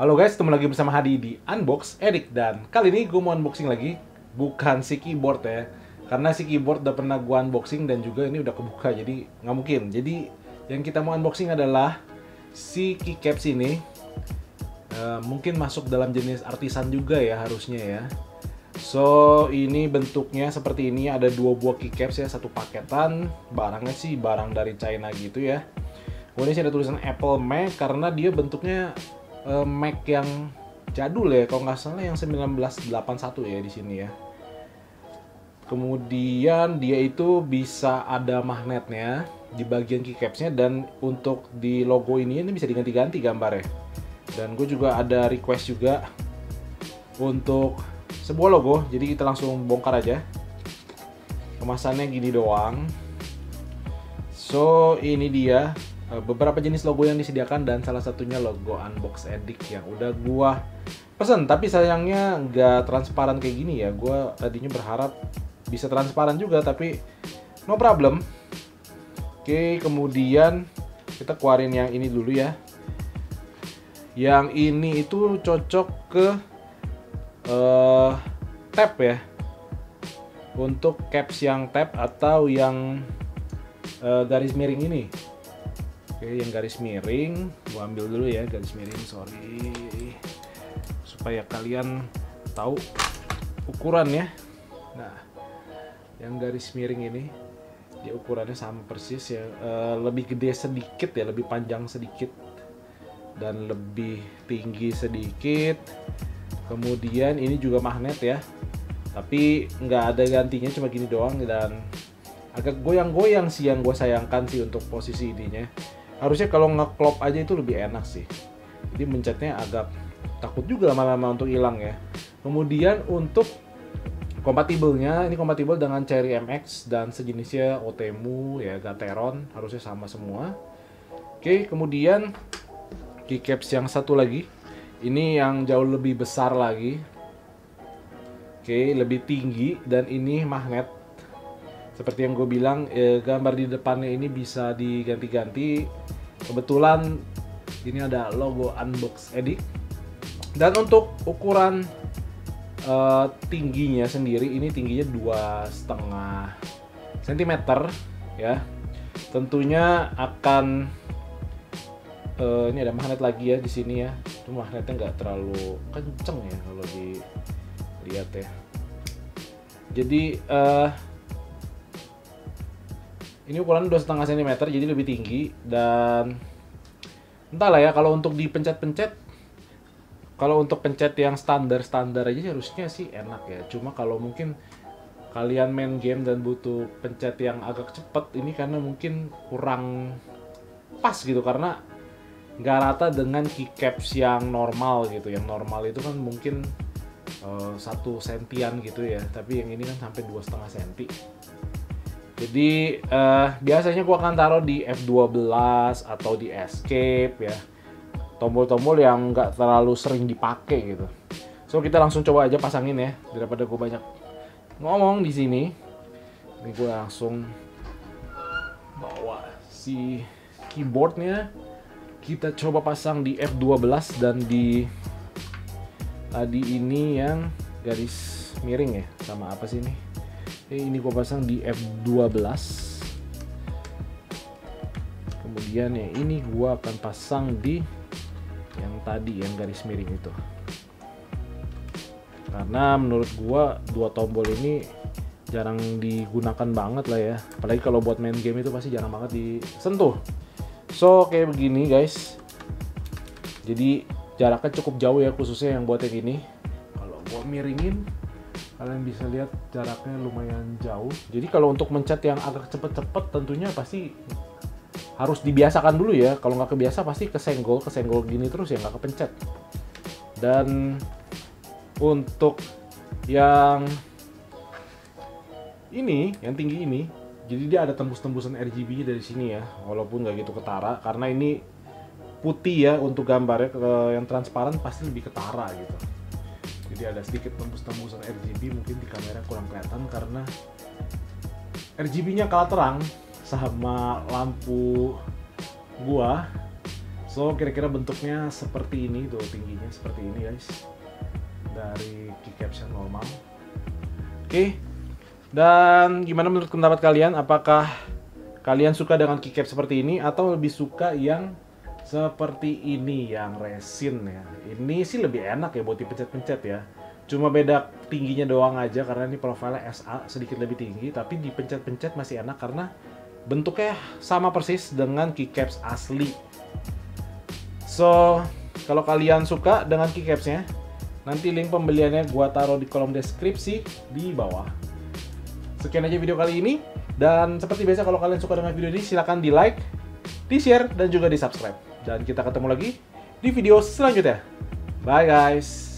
Halo guys, ketemu lagi bersama Hadi di Unbox Edik. Dan kali ini gue mau unboxing lagi, bukan si keyboard ya. Karena si keyboard udah pernah gue unboxing dan juga ini udah kebuka, jadi nggak mungkin. Jadi yang kita mau unboxing adalah si keycaps ini. Mungkin masuk dalam jenis artisan juga ya harusnya ya. So ini bentuknya seperti ini, ada dua buah keycaps ya, satu paketan. Barangnya sih barang dari China gitu ya. Kemudian sih ada tulisan Apple Mac karena dia bentuknya Mac yang jadul ya, kalau nggak salah yang 1981 ya di sini ya. Kemudian dia itu bisa ada magnetnya di bagian keycapsnya, dan untuk di logo ini bisa diganti-ganti gambarnya. Dan gue juga ada request juga untuk sebuah logo, jadi kita langsung bongkar aja. Kemasannya gini doang. So ini dia beberapa jenis logo yang disediakan, dan salah satunya logo Unbox Edik yang udah gua pesen, tapi sayangnya nggak transparan kayak gini ya. Gua tadinya berharap bisa transparan juga, tapi no problem. Oke, kemudian kita keluarin yang ini dulu ya. Yang ini itu cocok ke tab ya, untuk caps yang tab atau yang garis miring ini. Oke, yang garis miring, gua ambil dulu ya garis miring, sorry, supaya kalian tahu ukurannya. Nah, yang garis miring ini, dia ukurannya sama persis ya, lebih gede sedikit ya, lebih panjang sedikit, dan lebih tinggi sedikit. Kemudian ini juga magnet ya, tapi nggak ada gantinya, cuma gini doang, dan agak goyang-goyang sih, yang gue sayangkan sih untuk posisi ininya. Harusnya kalau ngeklop aja itu lebih enak sih. Jadi mencetnya agak takut juga lama-lama untuk hilang ya. Kemudian untuk kompatibelnya, ini kompatibel dengan Cherry MX dan sejenisnya, Otemu ya, Gateron, harusnya sama semua. Oke, kemudian keycaps yang satu lagi, ini yang jauh lebih besar lagi. Oke, lebih tinggi, dan ini magnet. Seperti yang gue bilang, gambar di depannya ini bisa diganti-ganti. Kebetulan ini ada logo Unbox Edik. Dan untuk ukuran tingginya sendiri, ini tingginya 2,5 cm ya. Tentunya akan ini ada magnet lagi ya di sini ya. Itu magnetnya nggak terlalu kenceng ya kalau dilihat ya. Jadi ini ukuran 2,5 cm, jadi lebih tinggi. Dan entahlah ya, kalau untuk dipencet-pencet, kalau untuk pencet yang standar aja harusnya sih enak ya. Cuma kalau mungkin kalian main game dan butuh pencet yang agak cepet, ini karena mungkin kurang pas gitu, karena nggak rata dengan keycaps yang normal gitu. Yang normal itu kan mungkin 1 sentian gitu ya, tapi yang ini kan sampai 2,5 cm. Jadi biasanya gua akan taruh di F12 atau di Escape ya, tombol-tombol yang nggak terlalu sering dipakai gitu. So kita langsung coba aja pasangin ya, daripada gua banyak ngomong di sini. Ini gua langsung bawa si keyboardnya, kita coba pasang di F12 dan di tadi ini yang garis miring ya, sama apa sih ini? Ini gue pasang di F12. Kemudian ya ini gue akan pasang di yang tadi, yang garis miring itu. Karena menurut gue dua tombol ini jarang digunakan banget lah ya. Apalagi kalau buat main game itu pasti jarang banget disentuh. So kayak begini guys. Jadi jaraknya cukup jauh ya, khususnya yang buat yang ini. Kalau gue miringin, kalian bisa lihat jaraknya lumayan jauh. Jadi kalau untuk mencet yang agak cepet-cepet, tentunya pasti harus dibiasakan dulu ya. Kalau nggak kebiasa pasti kesenggol gini terus ya, nggak kepencet. Dan untuk yang ini, yang tinggi ini, jadi dia ada tembus-tembusan RGB dari sini ya, walaupun nggak gitu ketara, karena ini putih ya untuk gambarnya. Yang transparan pasti lebih ketara gitu. Jadi ada sedikit tembus-tembusan RGB, mungkin di kamera kurang kelihatan karena RGB-nya kalah terang sama lampu gua. So kira-kira bentuknya seperti ini tuh, tingginya seperti ini guys, dari keycaps yang normal. Oke. Dan gimana menurut pendapat kalian? Apakah kalian suka dengan keycap seperti ini atau lebih suka yang seperti ini yang resin ya? Ini sih lebih enak ya buat dipencet-pencet ya. Cuma beda tingginya doang aja karena ini profilnya SA sedikit lebih tinggi, tapi dipencet-pencet masih enak karena bentuknya sama persis dengan keycaps asli. So, kalau kalian suka dengan keycapsnya, nanti link pembeliannya gua taruh di kolom deskripsi di bawah. Sekian aja video kali ini, dan seperti biasa kalau kalian suka dengan video ini silahkan di like, di share, dan juga di subscribe. Dan kita ketemu lagi di video selanjutnya. Bye guys.